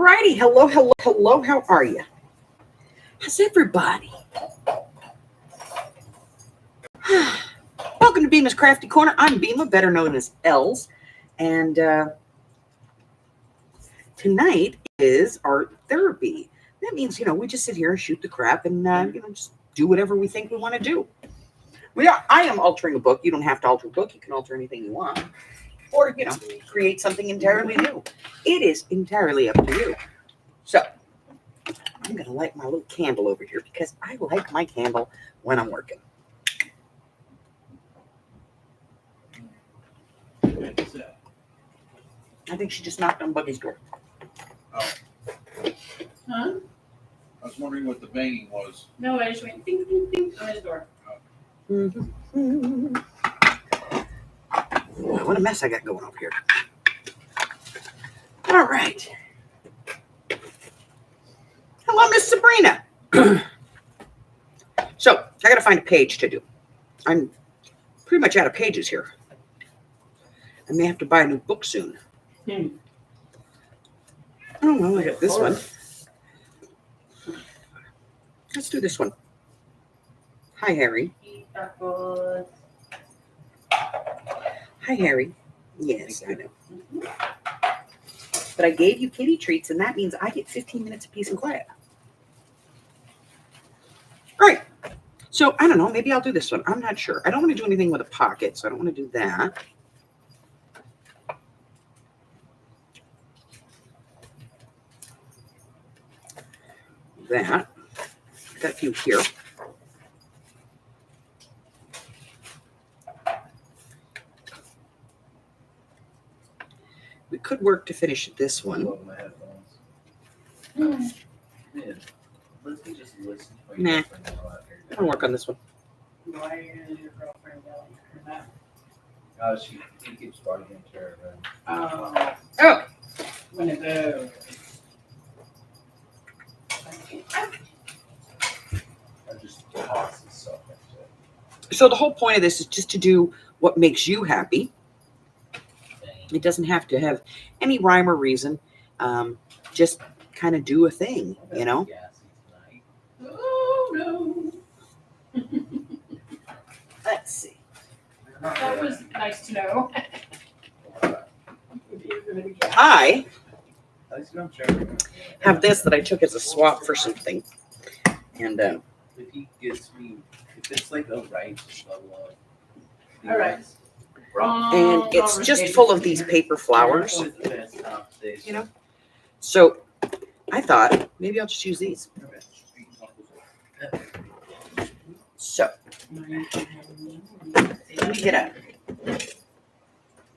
righty. Hello, hello, hello. How are you? How's everybody? Welcome to Beema's Crafty Corner. I'm Beema, better known as Els. And tonight is art therapy. That means, we just sit here and shoot the crap and, just do whatever we think we want to do. I am altering a book. You don't have to alter a book. You can alter anything you want. Or, create something entirely new. It is entirely up to you. So, I'm going to light my little candle over here because I like my candle when I'm working. I think she just knocked on Buggy's door. Oh. Huh? I was wondering what the banging was. No, I just went ding, ding, ding on his door. Mm-hmm. What a mess I got going over here. All right. Hello, Miss Sabrina. So, I got to find a page to do. I'm pretty much out of pages here. I may have to buy a new book soon. Oh, well, I got this one. Let's do this one. Hi, Harry. Hi, Harry. Yes, I know. But I gave you kitty treats, and that means I get 15 minutes of peace and quiet. All right. So, I don't know. Maybe I'll do this one. I'm not sure. I don't want to do anything with a pocket, so I don't want to do that. That. Got a few here. We could work to finish this one. Nah. I'll work on this one. Why are you going to do your girlfriend yelling at her Oh, he keeps starting into her. now? Oh. One of those. I just toss and stuff like that. So the whole point of this is just to do what makes you happy. It doesn't have to have any rhyme or reason. Just kind of do a thing, Oh, no. Let's see. That was nice to know. I At least you don't share. have this that I took as a swap for something. And If he gives me, if it's like a right level of. All right. and it's just full of these paper flowers, So I thought maybe I'll just use these. So let me get a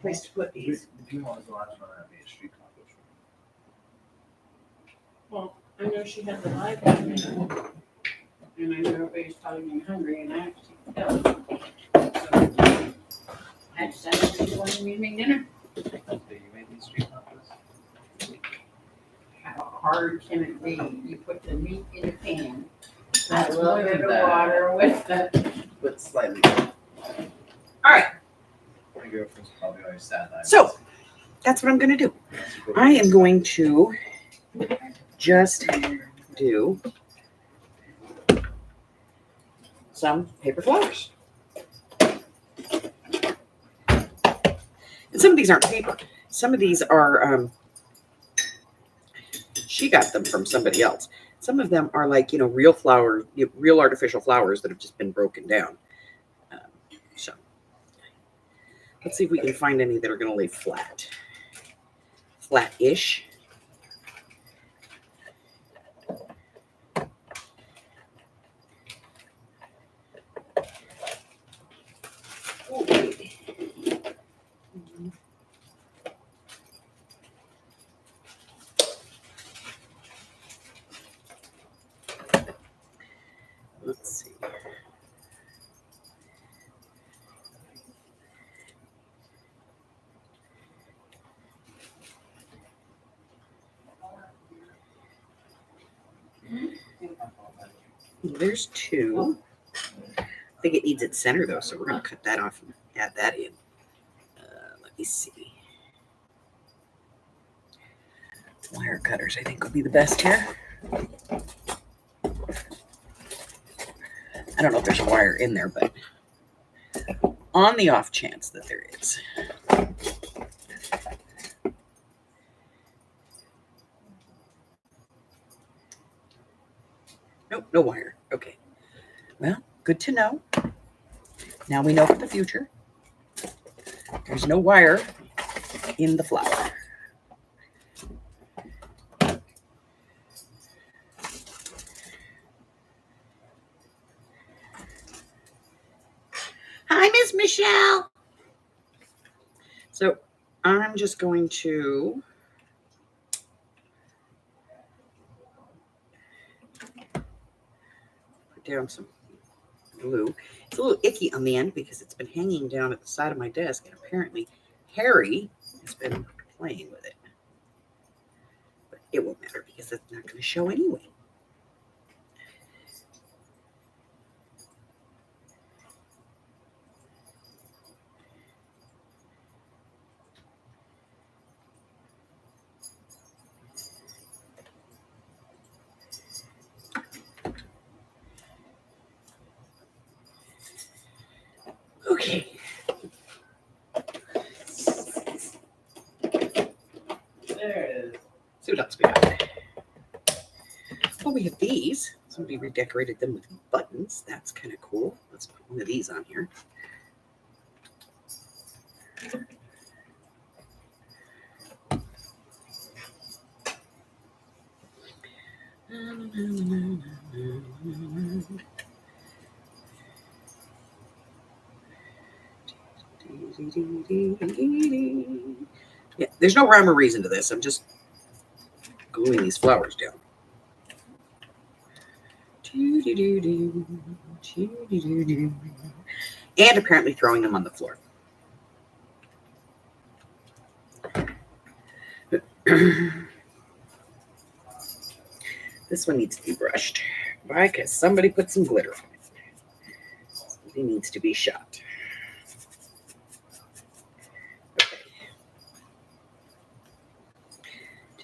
place to put these. Well, I know she had the live one, and I know everybody's probably been hungry, and I actually felt. So I decided to want to make dinner. How hard can it be? You put the meat in the pan, add a little bit of water with the. But slightly. All right. My girlfriend's probably always sad. So that's what I'm going to do. I am going to just do some paper flowers. And some of these aren't paper. Some of these are, she got them from somebody else. Some of them are like, real flowers, real artificial flowers that have just been broken down. So let's see if we can find any that are going to lay flat. Flat-ish. Let's see. There's two. I think it needs its center though, so we're going to cut that off and add that in. Let me see. Wire cutters, I think, would be the best here. I don't know if there's a wire in there, but on the off chance that there is. Nope, no wire. Okay. Well, good to know. Now we know for the future. There's no wire in the flower. Hi, Miss Michelle. So I'm just going to put down some glue. It's a little icky on the end because it's been hanging down at the side of my desk, and apparently Harry has been playing with it. But it won't matter because it's not going to show anyway. Okay. There it is. See what else we got. Well, we have these. Somebody redecorated them with buttons. That's kind of cool. Let's put one of these on here. Yeah, there's no rhyme or reason to this. I'm just gluing these flowers down. And apparently throwing them on the floor. This one needs to be brushed. Why? Because somebody put some glitter on it. Somebody needs to be shot.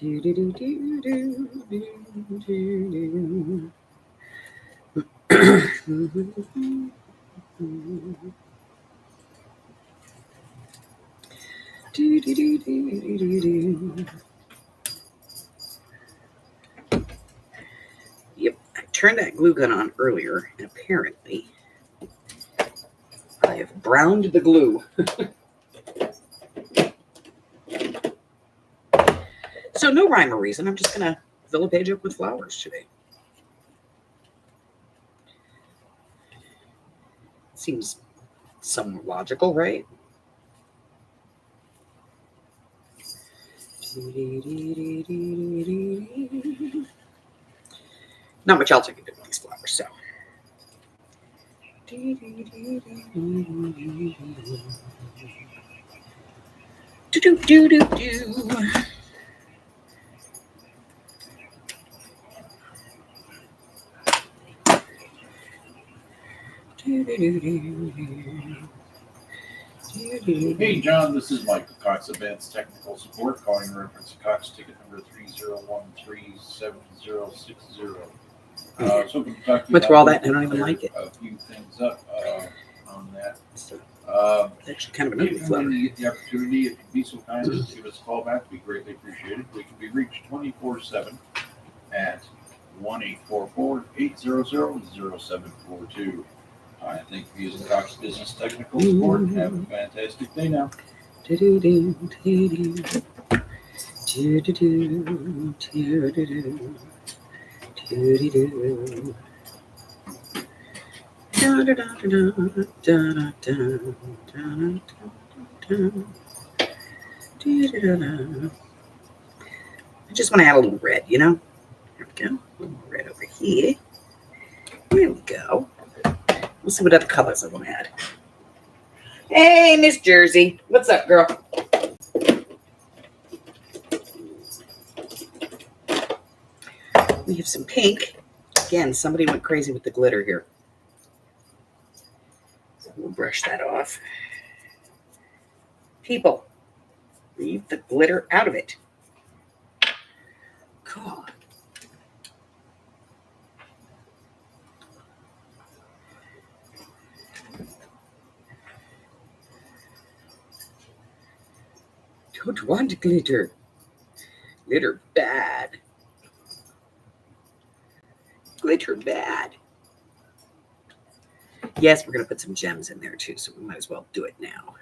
Yep, I turned that glue gun on earlier, and apparently I have browned the glue. So no rhyme or reason. I'm just going to fill a page up with flowers today. Seems somewhat logical, right? Not much else I can do with these flowers, so. Do-do-do-do-do. Hey, John, this is Michael Cox, Advanced Technical Support, calling in reference to Cox ticket number 30137060. So we can talk to you Went through all about that and I don't even like it. A few things up on that. So, If actually kind of an ugly flower. you get the opportunity, if you'd be so kind as to give us a call back, we greatly appreciate it. We can be reached 24/7 at 1-844-800-0742. I thank you for using Cox Business Technical Support. Have a fantastic day now. I just want to add a little red, you know? There we go. A little more red over here. There we go. We'll see what other colors I want to add. Hey, Miss Jersey. What's up, girl? We have some pink. Again, somebody went crazy with the glitter here. So we'll brush that off. People, leave the glitter out of it. God. Don't want glitter. Glitter bad. Glitter bad. Yes, we're going to put some gems in there too, so we might as well do it now.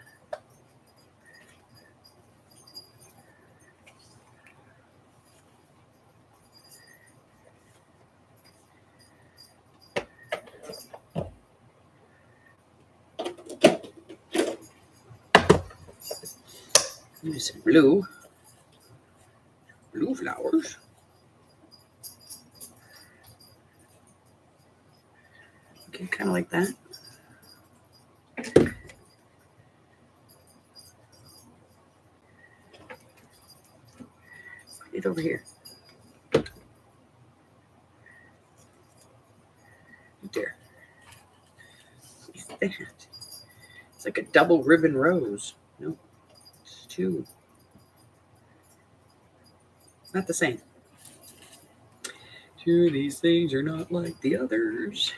Use some blue flowers. Okay, kind of like that. Put it over here. Right there. What is that? It's like a double ribbon rose. No, it's two. Not the same. Two of these things are not like the others.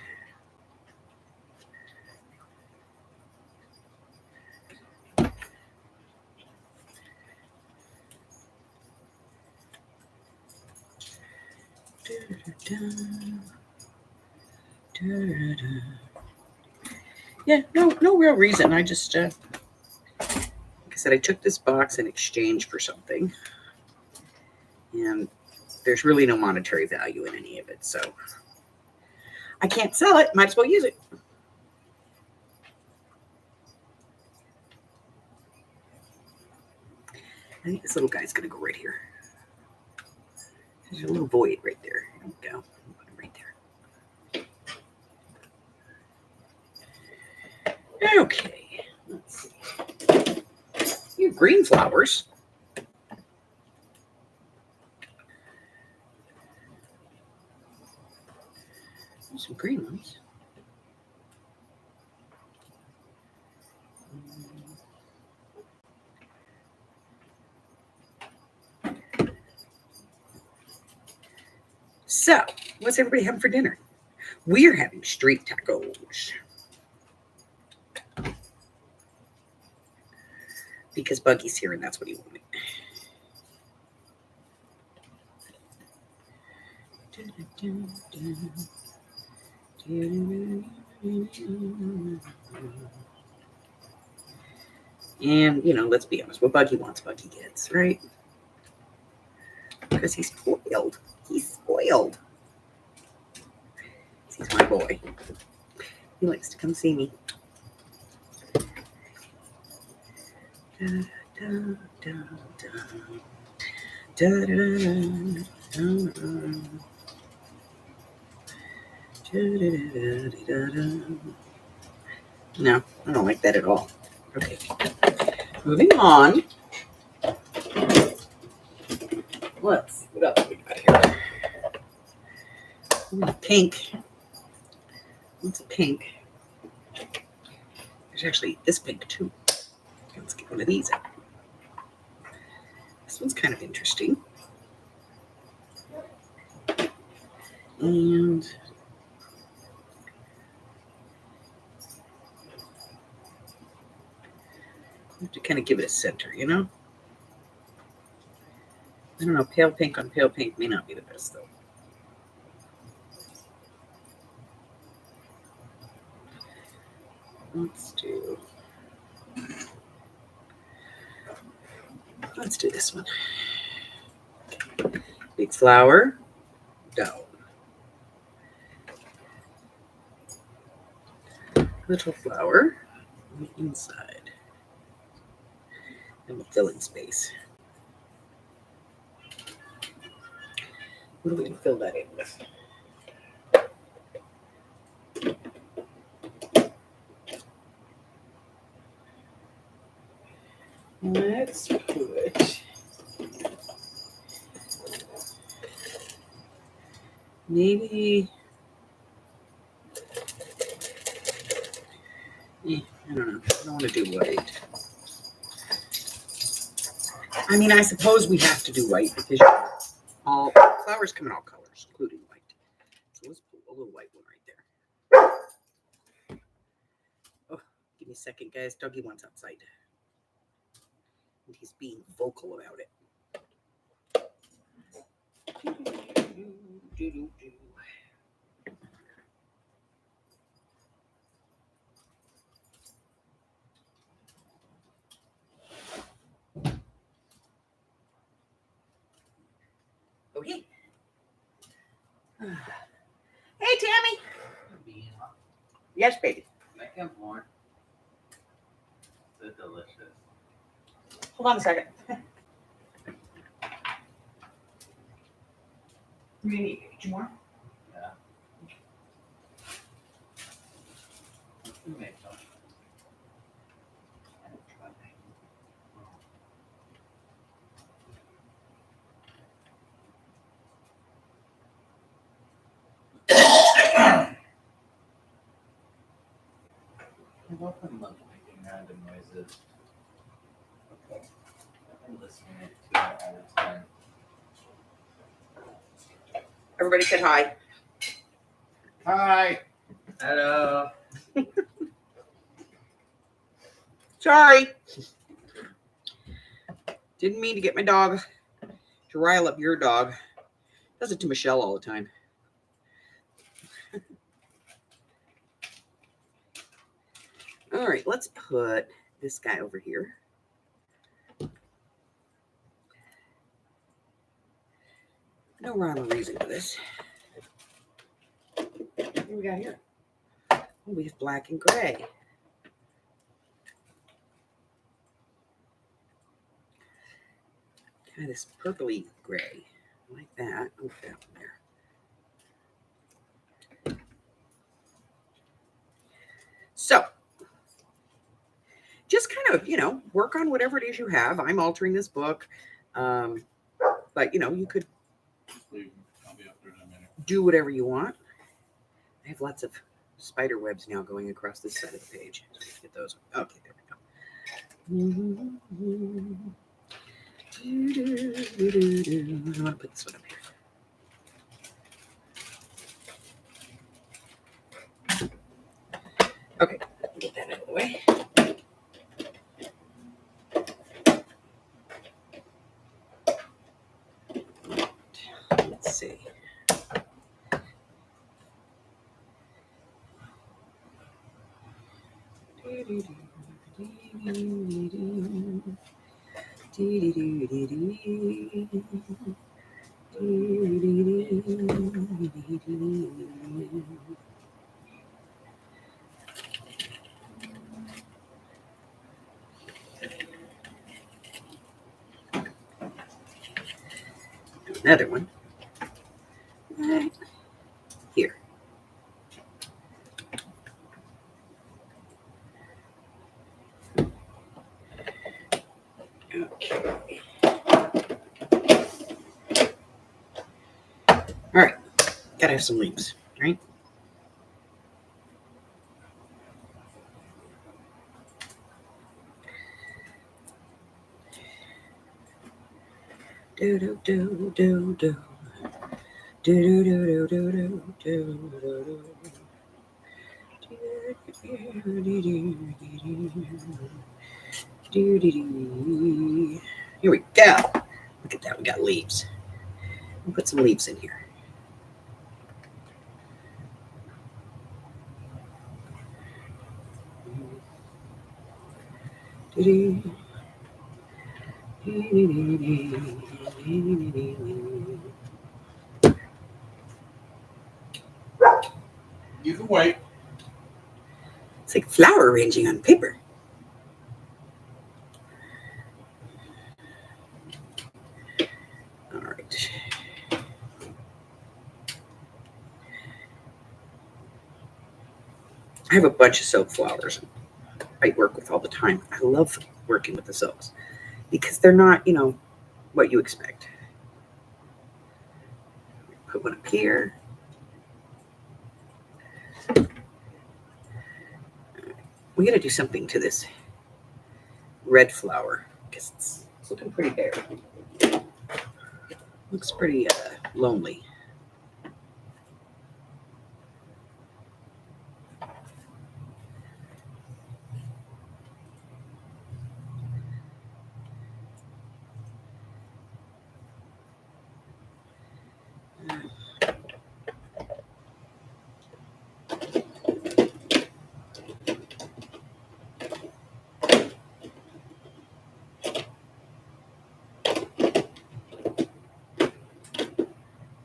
Yeah, no real reason. I just, like I said, I took this box in exchange for something, and there's really no monetary value in any of it, so I can't sell it. Might as well use it. I think this little guy's gonna go right here. There's a little void right there. There we go. Put it right there. Okay. Let's see. You have green flowers. There's some green ones. So, what's everybody having for dinner? We're having street tacos. Because Buggy's here and that's what he wanted. And, you know, let's be honest. What Buggy wants, Buggy gets, right? Because he's spoiled. He's spoiled. He's my boy. He likes to come see me. Da, da, da, da. Da, da, da, da, da. No, I don't like that at all. Okay. Moving on. What else we got here? Ooh, pink. What's pink? There's actually this pink too. Let's get one of these out. This one's kind of interesting. And I have to kind of give it a center, you know? I don't know, pale pink on pale pink may not be the best though. Let's do this one. Big flower, down. Little flower on the inside. And the filling space. What are we going to fill that in with? Let's put maybe, I don't know. I don't want to do white. I mean, I suppose we have to do white because you're all flowers come in all colors, including white. So let's put a little white one right there. Oh, give me a second, guys. Dougie wants outside. And he's being vocal about it. Okay. Hey, Tammy. Yes, baby. Can I have more? They're delicious. Hold on a second. You need two more? Yeah. You make some. I don't try that. I often love making random noises. Okay. I've been listening to it all the time. Everybody said hi. Hi. Hello. Sorry. Didn't mean to get my dog to rile up your dog. Does it to Michelle all the time. All right, let's put this guy over here. No rhyme or reason to this. What do we got here? Oh, we have black and gray. Kind of this purpley gray, like that. I'll put that one there. So, just kind of, work on whatever it is you have. I'm altering this book, but you could Leave. I'll be up there in a minute. do whatever you want. I have lots of spider webs now going across this side of the page. Let's get those. Okay, there we go. I want to put this one up here. Okay, get that out of the way. Let's see. Another one. Right here. Okay. All right. Gotta have some leaves, right? Do do do do do. Do do do do do do do do. Here we go. Look at that. We got leaves. We'll put some leaves in here. You can wait. It's like flower arranging on paper. All right. I have a bunch of silk flowers I work with all the time. I love working with the silks because they're not, what you expect. Put one up here. We got to do something to this red flower because it's looking pretty bare. Looks pretty lonely.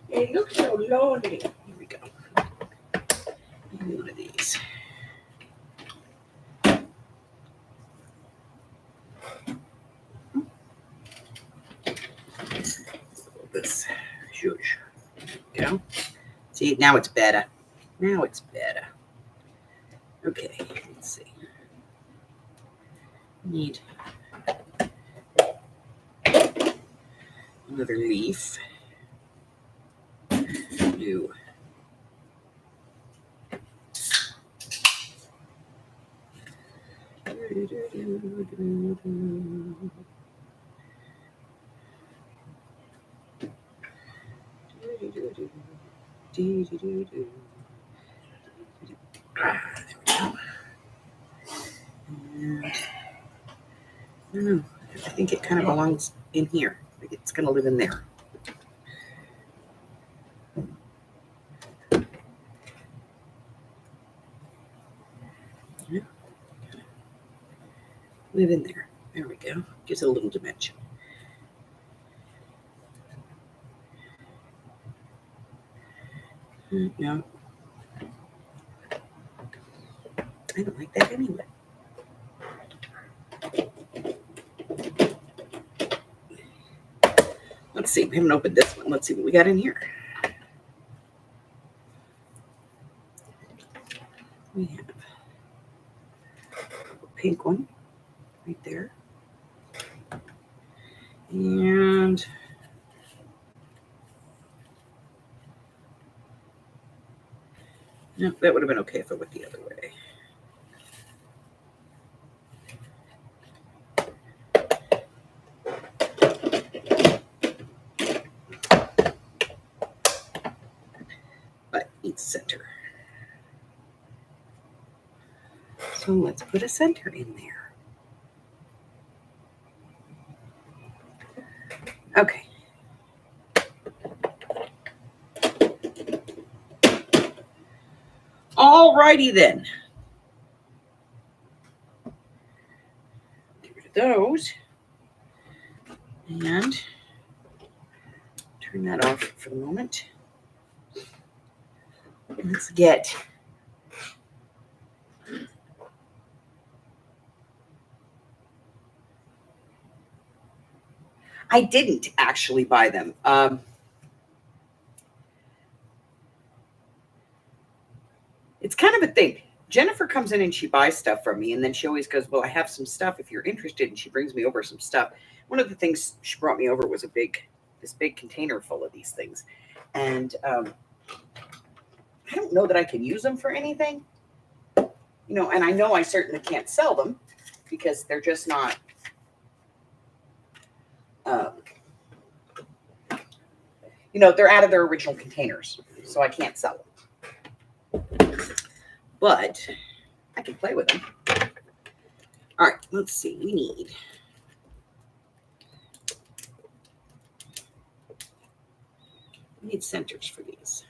It looks so lonely. Here we go. One of these. This. Shush. Go. See, now it's better. Now it's better. Okay, let's see. Need another leaf. New. And I don't know. I think it kind of belongs in here. Like it's going to live in there. Yeah. Live in there. There we go. Gives it a little dimension. No. I don't like that anyway. Let's see. We haven't opened this one. Let's see what we got in here. We have a pink one right there. And no, that would have been okay if it went the other way. But it's center. So let's put a center in there. Okay. Alrighty then. Get rid of those. And turn that off for the moment. Let's get I didn't actually buy them. It's kind of a thing. Jennifer comes in and she buys stuff from me, and then she always goes, well, I have some stuff if you're interested, and she brings me over some stuff. One of the things she brought me over was this big container full of these things. And I don't know that I can use them for anything. And I know I certainly can't sell them because they're just not they're out of their original containers, so I can't sell them. But I can play with them. All right, let's see. We need centers for these.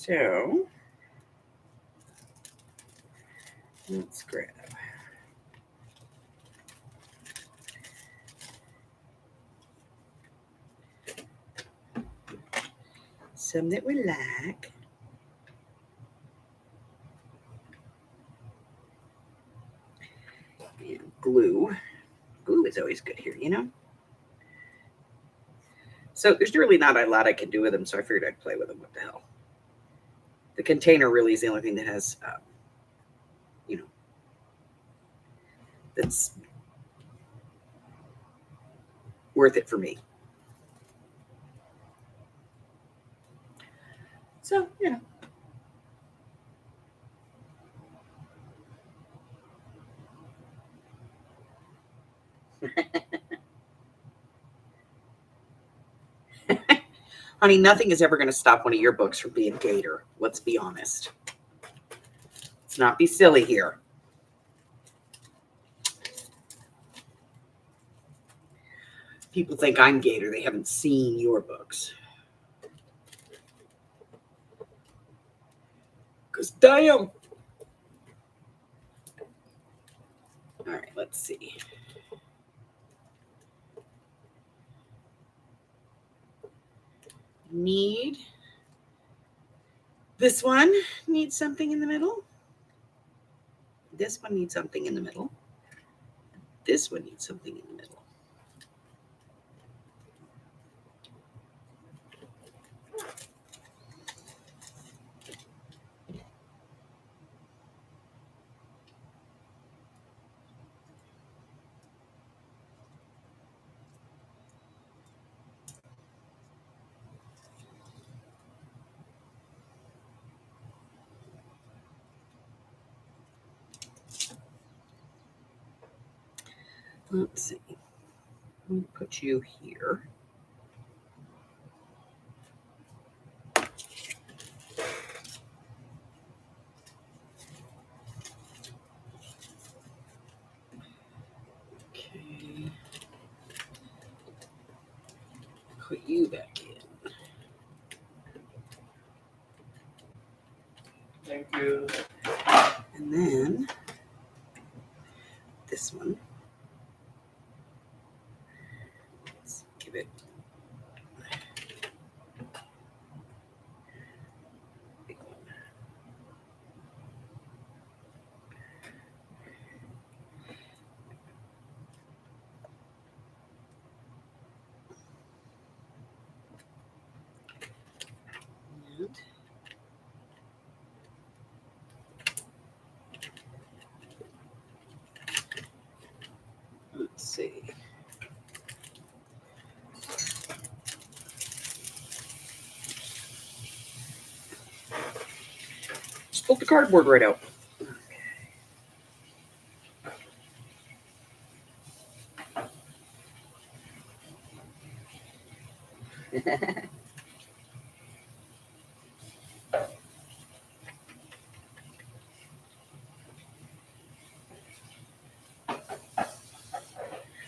So let's grab some that we like. And glue. Glue is always good here, So there's really not a lot I can do with them, so I figured I'd play with them. What the hell? The container really is the only thing that has, that's worth it for me. So, you know. Honey, nothing is ever going to stop one of your books from being Gator. Let's be honest. Let's not be silly here. People think I'm Gator. They haven't seen your books. Because damn. All right, let's see. Need this one needs something in the middle. This one needs something in the middle. This one needs something in the middle. Let's see. Let me put you here. Okay. Put you back in. Thank you. And then this one. Let's give it. Big one. And let's see. Just pull the cardboard right out.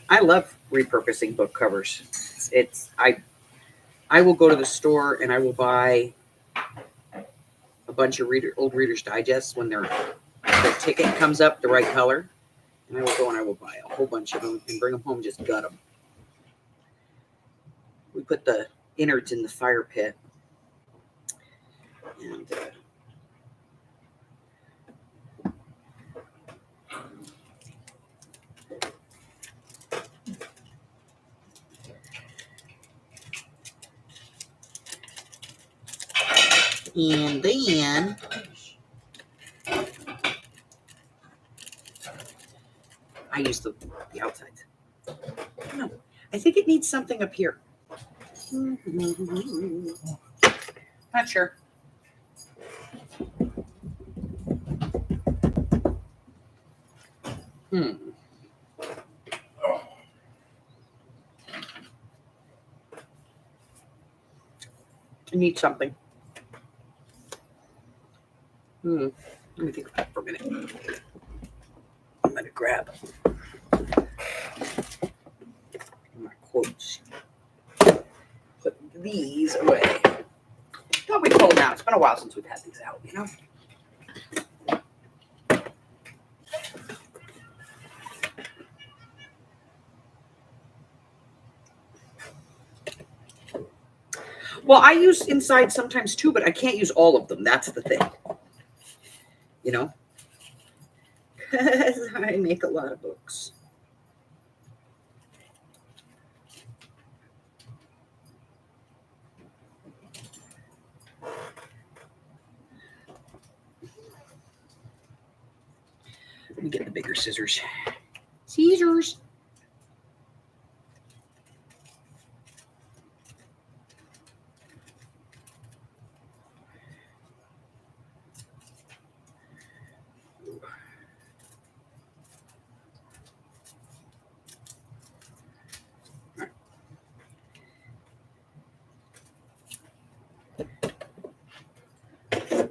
I love repurposing book covers. I will go to the store and I will buy a bunch of old Reader's Digests when their ticket comes up the right color, and I will go and I will buy a whole bunch of them and bring them home, and just gut them. We put the innards in the fire pit, and then I use the outsides. No, I think it needs something up here. Not sure. It needs something. Let me think about it for a minute. I'm going to grab my quotes. Put these away. Thought we'd pull them out. It's been a while since we've had these out, you know? Well, I use inside sometimes too, but I can't use all of them. That's the thing. You know? Because I make a lot of books. Let me get the bigger scissors. Seizures.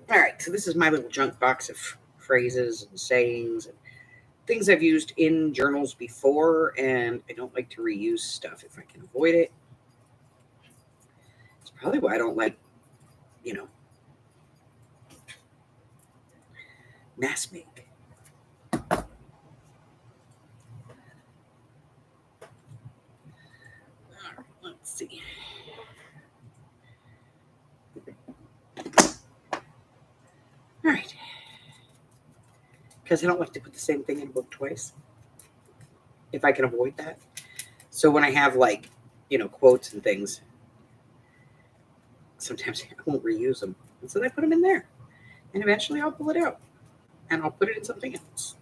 All right, so this is my little junk box of phrases and sayings and things I've used in journals before, and I don't like to reuse stuff if I can avoid it. It's probably why I don't like, mass make. All right, let's see. All right. Because I don't like to put the same thing in a book twice, if I can avoid that. So when I have quotes and things, sometimes I won't reuse them. And so I put them in there. And eventually I'll pull it out. And I'll put it in something else.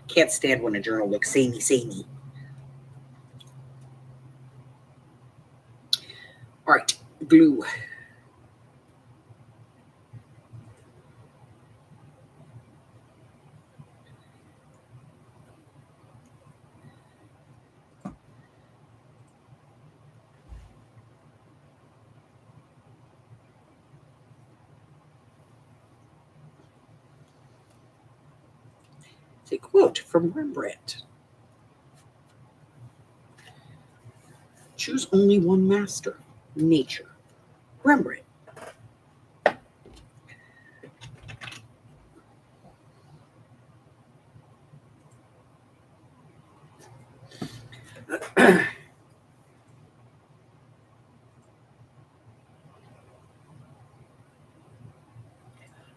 Can't stand when a journal looks samey. All right, glue. It's a quote from Rembrandt. Choose only one master, nature. Rembrandt.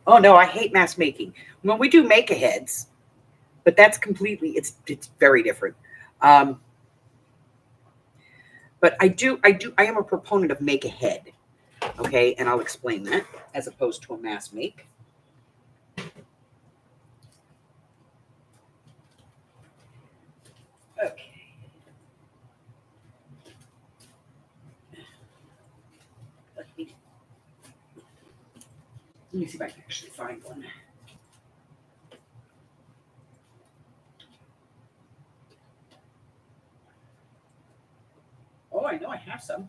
Oh no, I hate mass making. When we do make-aheads, but that's completely, it's very different. But I am a proponent of make-ahead. Okay, and I'll explain that as opposed to a mass make. Okay. Let me see if I can actually find one. Oh, I know I have some.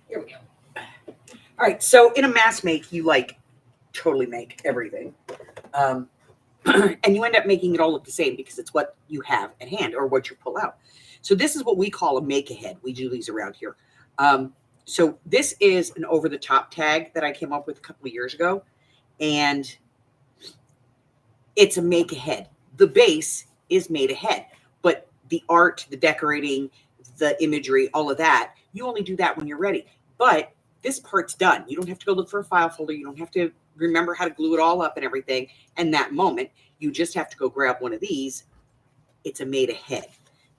Here we go. All right, so in a mass make, you totally make everything. And you end up making it all look the same because it's what you have at hand or what you pull out. So this is what we call a make-ahead. We do these around here. So this is an over-the-top tag that I came up with a couple of years ago. And it's a make-ahead. The base is made ahead. But the art, the decorating, the imagery, all of that, you only do that when you're ready. But this part's done. You don't have to go look for a file folder. You don't have to remember how to glue it all up and everything. And that moment, you just have to go grab one of these. It's a made ahead.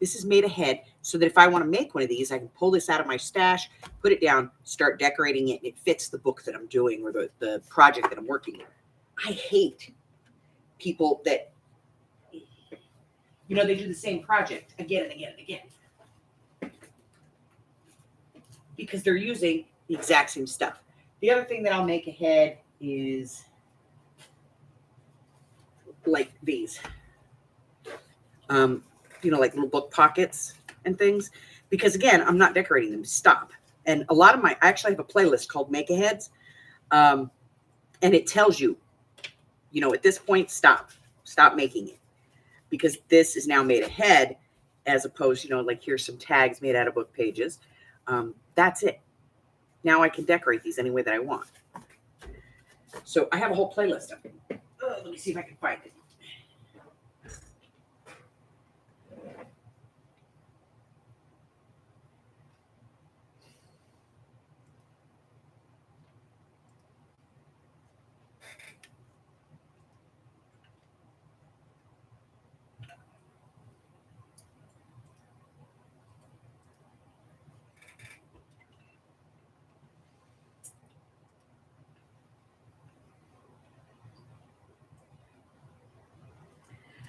This is made ahead so that if I want to make one of these, I can pull this out of my stash, put it down, start decorating it, and it fits the book that I'm doing or the project that I'm working on. I hate people that, they do the same project again and again and again. Because they're using the exact same stuff. The other thing that I'll make ahead is like these. Like little book pockets and things. Because again, I'm not decorating them. Stop. And a lot of I actually have a playlist called Make Aheads. And it tells you, at this point, stop making it. Because this is now made ahead as opposed, here's some tags made out of book pages. That's it. Now I can decorate these any way that I want. So I have a whole playlist of them. Let me see if I can find it.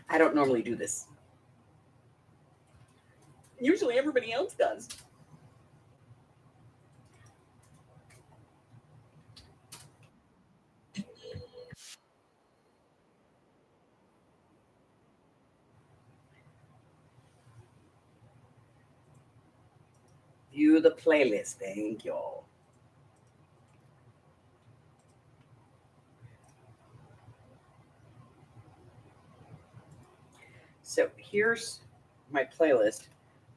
I don't normally do this. Usually everybody else does. View the playlist. Thank you. So here's my playlist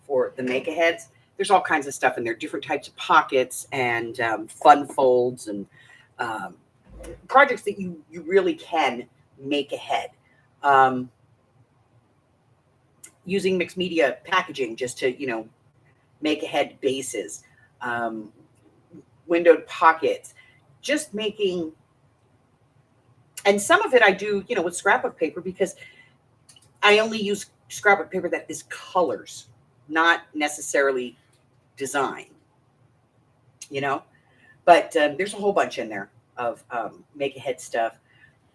for the make-aheads. There's all kinds of stuff in there, different types of pockets and fun folds and projects that you really can make ahead. Using mixed media packaging just to, make ahead bases, windowed pockets, just making, and some of it I do, with scrapbook paper because I only use scrapbook paper that is colors, not necessarily design, but there's a whole bunch in there of make ahead stuff,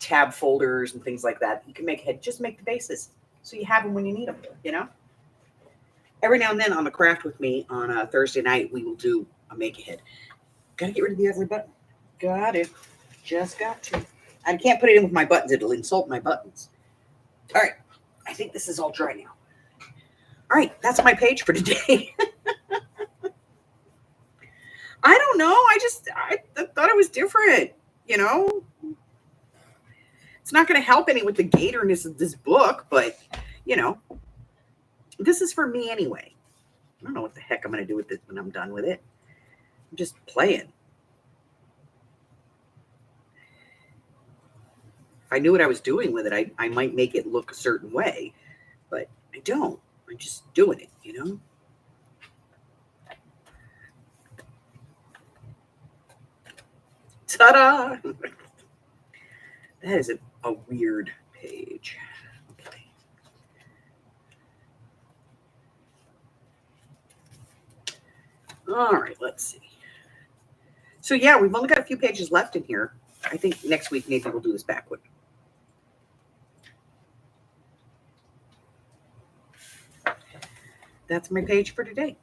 tab folders and things like that. You can make ahead, just make the bases so you have them when you need them, Every now and then on the craft with me on a Thursday night, we will do a make ahead. Got to get rid of the ugly button. Got it. Just got to. I can't put it in with my buttons. It'll insult my buttons. All right. I think this is all dry now. All right. That's my page for today. I don't know. I thought it was different, It's not going to help any with the gaterness of this book, but, this is for me anyway. I don't know what the heck I'm going to do with this when I'm done with it. I'm just playing. If I knew what I was doing with it, I might make it look a certain way, but I don't. I'm just doing it, Ta-da! That is a weird page. Okay. All right, let's see. So yeah, we've only got a few pages left in here. I think next week maybe we'll do this backward. That's my page for today.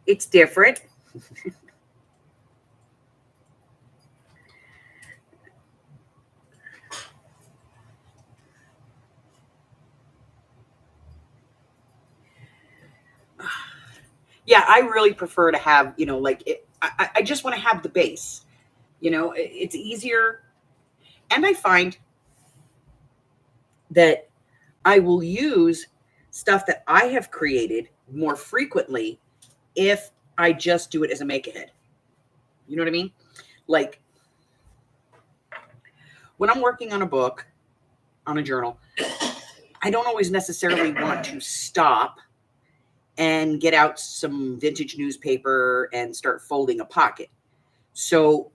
It's different. Yeah, I really prefer to have, I just want to have the base. It's easier. And I find that I will use stuff that I have created more frequently if I just do it as a make ahead. You know what I mean? Like when I'm working on a book, on a journal, I don't always necessarily want to stop and get out some vintage newspaper and start folding a pocket. So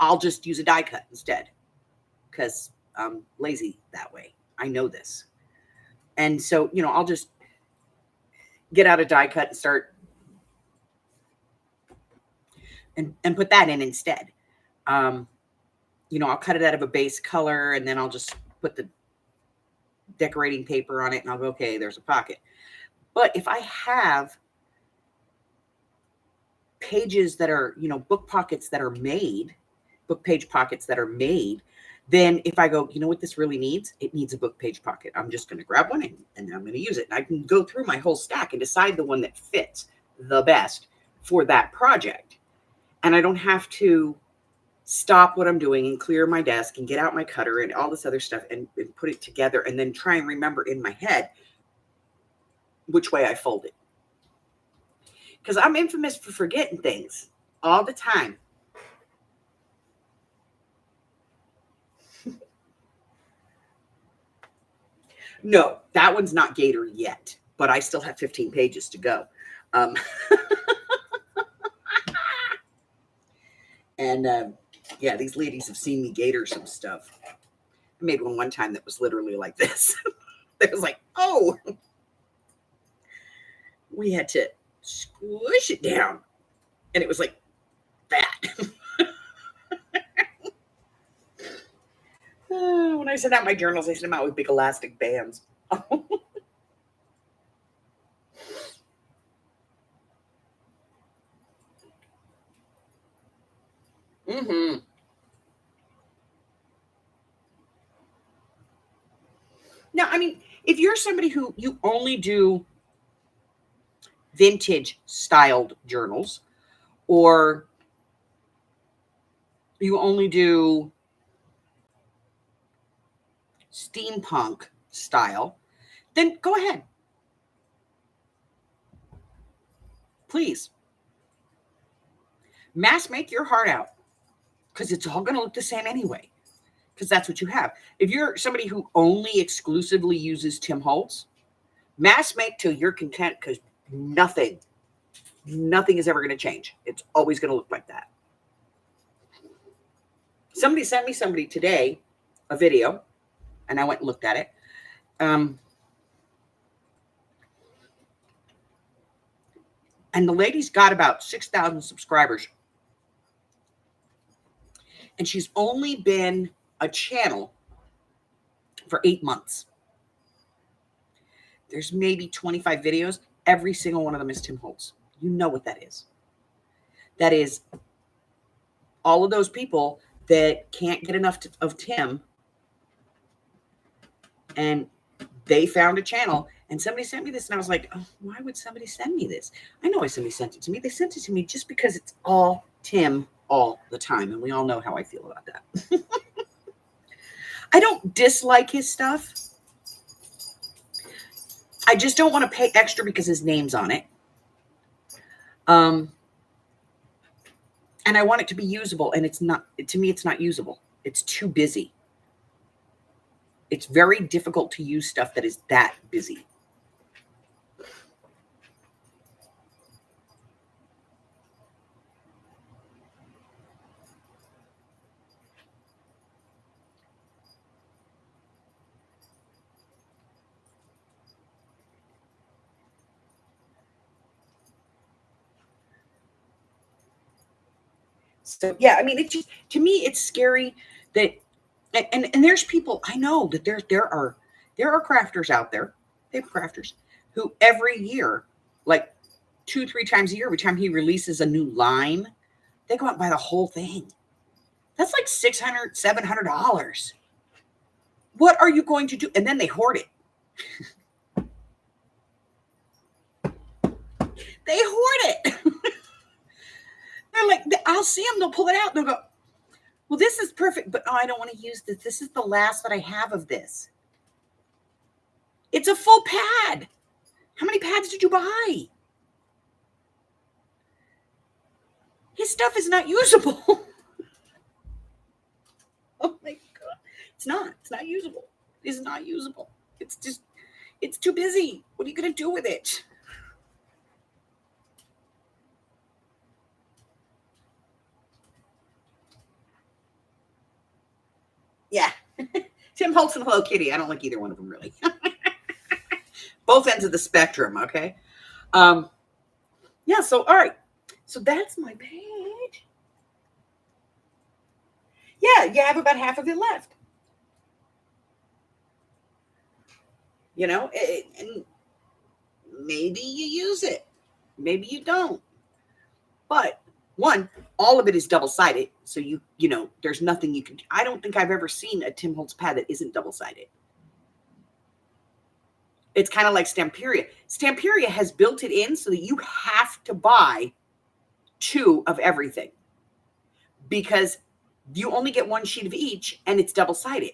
I'll just use a die cut instead because I'm lazy that way. I know this. And so, I'll just get out a die cut and start and put that in instead. I'll cut it out of a base color and then I'll just put the decorating paper on it and I'll go, okay, there's a pocket. But if I have pages that are, book pockets that are made, book page pockets that are made, then if I go, what this really needs? It needs a book page pocket. I'm just going to grab one and I'm going to use it. And I can go through my whole stack and decide the one that fits the best for that project. And I don't have to stop what I'm doing and clear my desk and get out my cutter and all this other stuff and put it together and then try and remember in my head which way I fold it. Because I'm infamous for forgetting things all the time. No, that one's not Gator yet, but I still have 15 pages to go. Yeah, these ladies have seen me Gator some stuff. I made one time that was literally like this. It was like, oh. We had to squish it down. And it was like that. When I send out my journals, I send them out with big elastic bands. Mm-hmm. Now, I mean, if you're somebody who you only do vintage styled journals, or you only do steampunk style, then go ahead. Please. Mass make your heart out, because it's all going to look the same anyway, because that's what you have. If you're somebody who only exclusively uses Tim Holtz, mass make till you're content, because nothing is ever going to change. It's always going to look like that. Somebody sent me today a video, and I went and looked at it. And the lady's got about 6,000 subscribers. And she's only been a channel for 8 months. There's maybe 25 videos. Every single one of them is Tim Holtz. You know what that is. That is all of those people that can't get enough of Tim, and they found a channel, and somebody sent me this, and I was like, oh, why would somebody send me this? I know why somebody sent it to me. They sent it to me just because it's all Tim all the time, and we all know how I feel about that. I don't dislike his stuff. I just don't want to pay extra because his name's on it. And I want it to be usable, and it's not. To me, it's not usable. It's too busy. It's very difficult to use stuff that is that busy. So yeah, I mean, it just, to me, it's scary that, and there's people, I know that there are crafters out there, paper crafters, who every year, like 2-3 times a year, every time he releases a new line, they go out and buy the whole thing. That's like $600, $700. What are you going to do? And then they hoard it. They hoard it. They're like, I'll see them. They'll pull it out. They'll go, well, this is perfect, but oh, I don't want to use this. This is the last that I have of this. It's a full pad. How many pads did you buy? His stuff is not usable. Oh my God. It's not usable. It's not usable. It's too busy. What are you going to do with it? Yeah. Tim Holtz and Hello Kitty. I don't like either one of them, really. Both ends of the spectrum, okay? Yeah, so, all right. So that's my page. Yeah, you have about half of it left. You know, and maybe you use it. Maybe you don't. But one, all of it is double-sided. So you know, there's nothing you can, I don't think I've ever seen a Tim Holtz pad that isn't double-sided. It's kind of like Stamperia. Stamperia has built it in so that you have to buy 2 of everything, because you only get 1 sheet of each, and it's double-sided.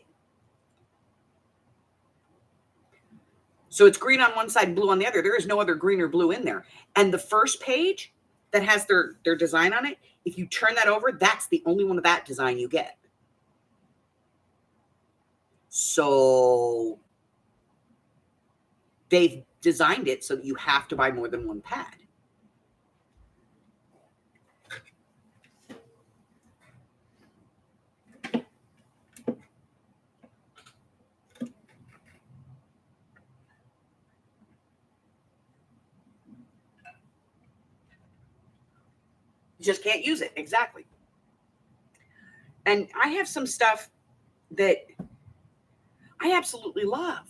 So it's green on one side, blue on the other. There is no other green or blue in there. And the first page that has their design on it, if you turn that over, that's the only one of that design you get. So they've designed it so that you have to buy more than 1 pad. You just can't use it. Exactly. And I have some stuff that I absolutely love.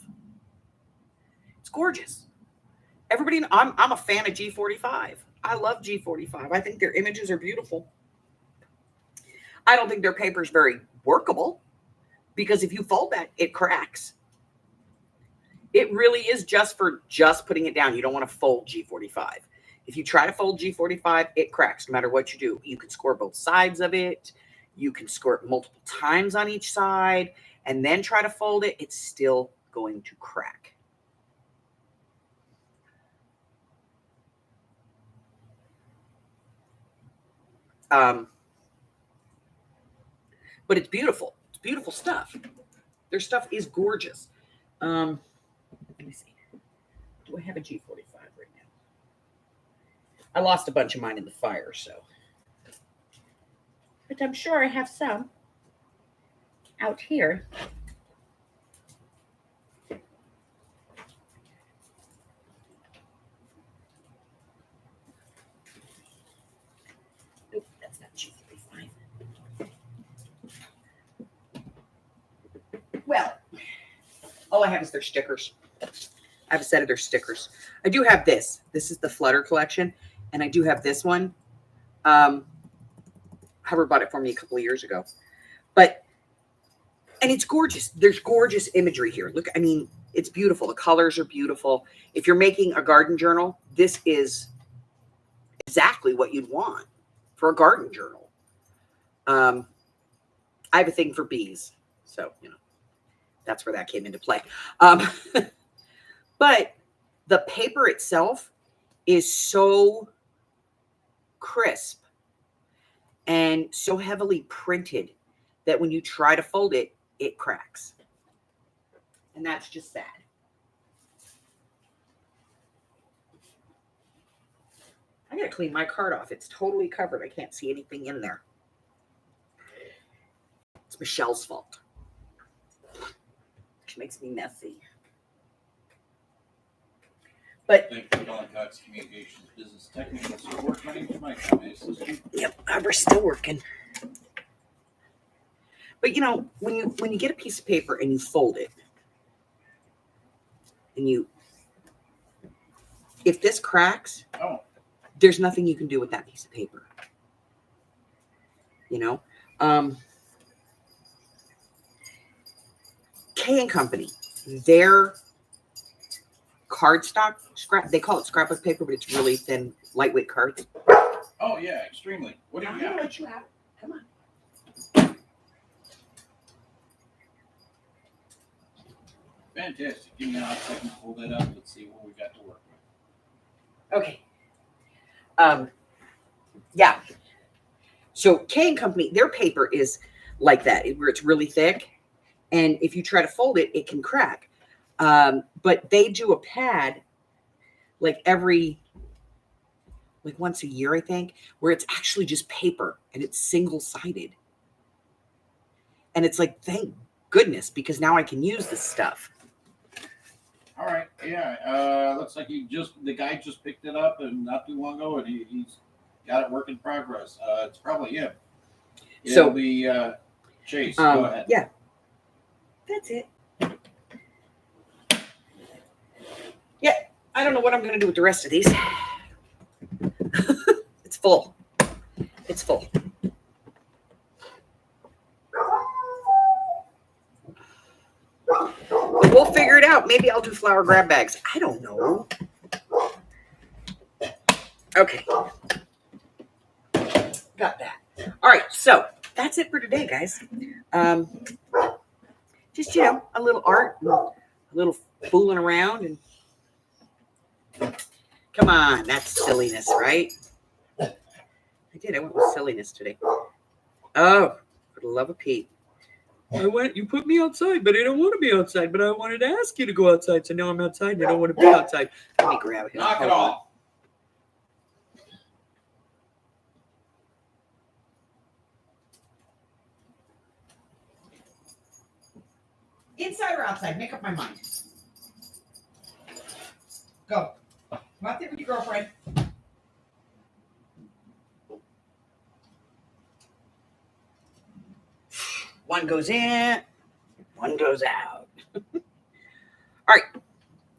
It's gorgeous. Everybody, I'm a fan of G45. I love G45. I think their images are beautiful. I don't think their paper is very workable because if you fold that, it cracks. It really is just for just putting it down. You don't want to fold G45. If you try to fold G45, it cracks no matter what you do. You can score both sides of it. You can score it multiple times on each side and then try to fold it. It's still going to crack. But it's beautiful. It's beautiful stuff. Their stuff is gorgeous. Let me see. Do I have a G45 right now? I lost a bunch of mine in the fire, so. But I'm sure I have some out here. Nope, that's not G45. Well, all I have is their stickers. I have a set of their stickers. I do have this. This is the Flutter collection, and I do have this one. Hubbard bought it for me a couple of years ago. And it's gorgeous. There's gorgeous imagery here. Look, I mean, it's beautiful. The colors are beautiful. If you're making a garden journal, this is exactly what you'd want for a garden journal. I have a thing for bees, so, you know, that's where that came into play. But the paper itself is so crisp and so heavily printed that when you try to fold it, it cracks. And that's just sad. I gotta clean my card off. It's totally covered. I can't see anything in there. It's Michelle's fault. Which makes me messy. But Thank you, Don Cox Communications Business Technical Support. My name is Mike. How may I assist you? yep, we're still working. But you know, when you get a piece of paper and you fold it, and if this cracks, Oh, there's nothing you can do with that piece of paper. You know, K and Company, their cardstock scrap, they call it scrapbook paper, but it's really thin, lightweight cards. oh yeah, extremely. What do I'm you gonna got? let you have it. Come on. Fantastic. Give me a hot second to pull that up. Let's see what we got to work with. Okay. Yeah. So K and Company, their paper is like that, where it's really thick, and if you try to fold it, it can crack. But they do a pad like once a year, I think, where it's actually just paper and it's single-sided. And it's like, thank goodness, because now I can use this stuff. All right. Yeah. Looks like the guy just picked it up and not too long ago, and he's got it work in progress. It's probably him. So- It'll be Chase. Go ahead. Yeah. That's it. Yeah. I don't know what I'm going to do with the rest of these. It's full. It's full. But we'll figure it out. Maybe I'll do flower grab bags. I don't know. Okay. Got that. All right. So that's it for today, guys. Just, you know, a little art, a little fooling around. And come on. That's silliness, right? I went with silliness today. Oh, for the love of Pete. You put me outside, but I don't want to be outside, but I wanted to ask you to go outside. So now I'm outside and I don't want to be outside. Let me grab him. Knock it Hold on. off. Inside or outside? Make up my mind. Go. Go out there with your girlfriend. One goes in, one goes out. All right.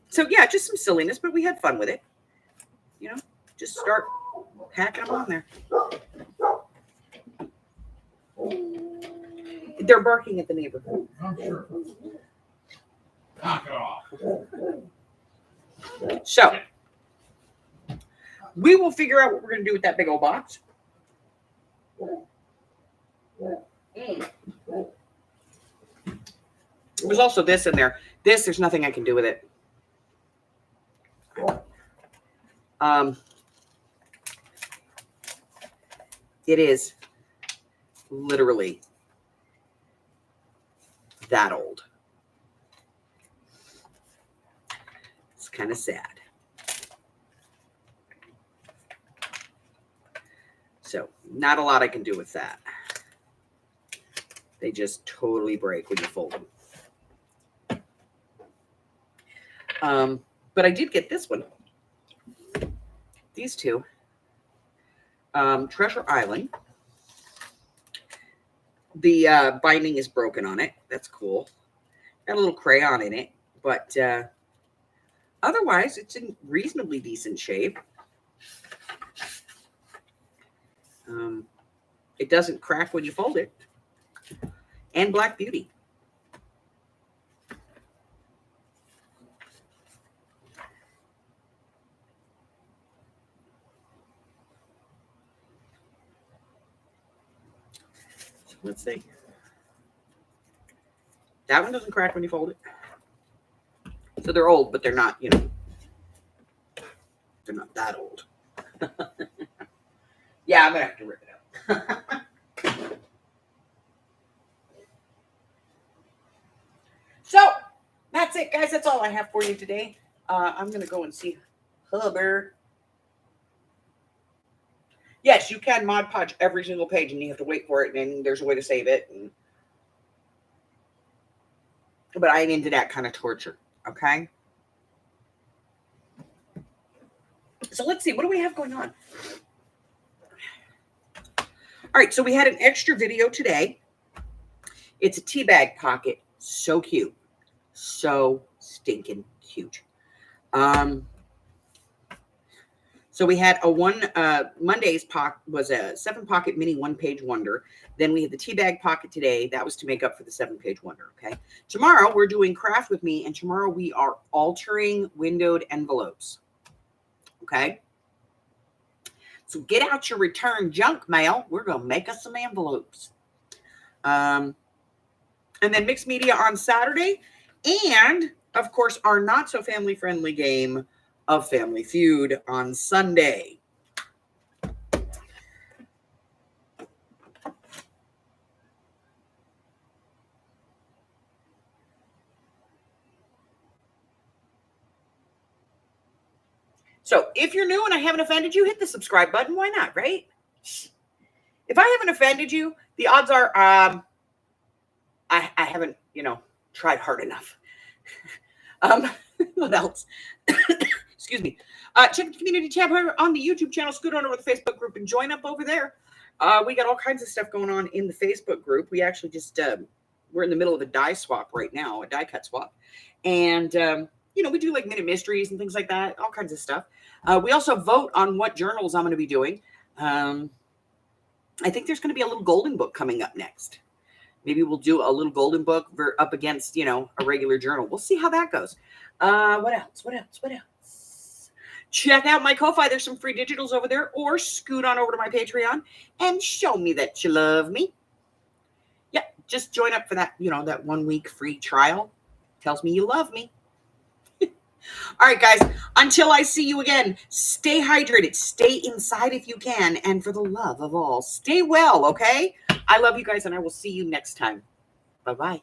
So yeah, just some silliness, but we had fun with it. You know, just start packing them on there. They're barking at the neighborhood. I'm sure. Knock it off. So we will figure out what we're going to do with that big old box. There's also this in there. There's nothing I can do with it. It is literally that old. It's kind of sad. So not a lot I can do with that. They just totally break when you fold them. But I did get this one. These two. Treasure Island. The binding is broken on it. That's cool. Got a little crayon in it. But otherwise, it's in reasonably decent shape. It doesn't crack when you fold it. And Black Beauty. So let's see. That one doesn't crack when you fold it. So they're old, but they're not, you know, they're not that old. Yeah, I'm going to have to rip it out. So that's it, guys. That's all I have for you today. I'm going to go and see Hubber. Yes, you can Mod Podge every single page, and you have to wait for it, and there's a way to save it. But I ain't into that kind of torture, okay? So let's see. What do we have going on? All right, so we had an extra video today. It's a tea bag pocket. So cute. So stinking cute. So we had a Monday's pocket was a 7-pocket mini 1-page wonder. Then we had the tea bag pocket today. That was to make up for the 7-page wonder, okay? Tomorrow we're doing craft with me, and tomorrow we are altering windowed envelopes, okay? So get out your return junk mail. We're going to make us some envelopes. And then mixed media on Saturday. And, of course, our not-so-family-friendly game of Family Feud on Sunday. So if you're new and I haven't offended you, hit the subscribe button. Why not, right? If I haven't offended you, the odds are I haven't, tried hard enough. What else? Excuse me. Check the community tab here on the YouTube channel. Scoot on over to the Facebook group and join up over there. We got all kinds of stuff going on in the Facebook group. We actually just, we're in the middle of a die swap right now, a die cut swap. And, we do like minute mysteries and things like that, all kinds of stuff. We also vote on what journals I'm going to be doing. I think there's going to be a little golden book coming up next. Maybe we'll do a little golden book up against, a regular journal. We'll see how that goes. What else? Check out my Ko-Fi. There's some free digitals over there. Or scoot on over to my Patreon and show me that you love me. Yeah, just join up for that, that 1-week free trial. Tells me you love me. All right, guys, until I see you again, stay hydrated, stay inside if you can, and for the love of all, stay well, okay? I love you guys, and I will see you next time. Bye-bye.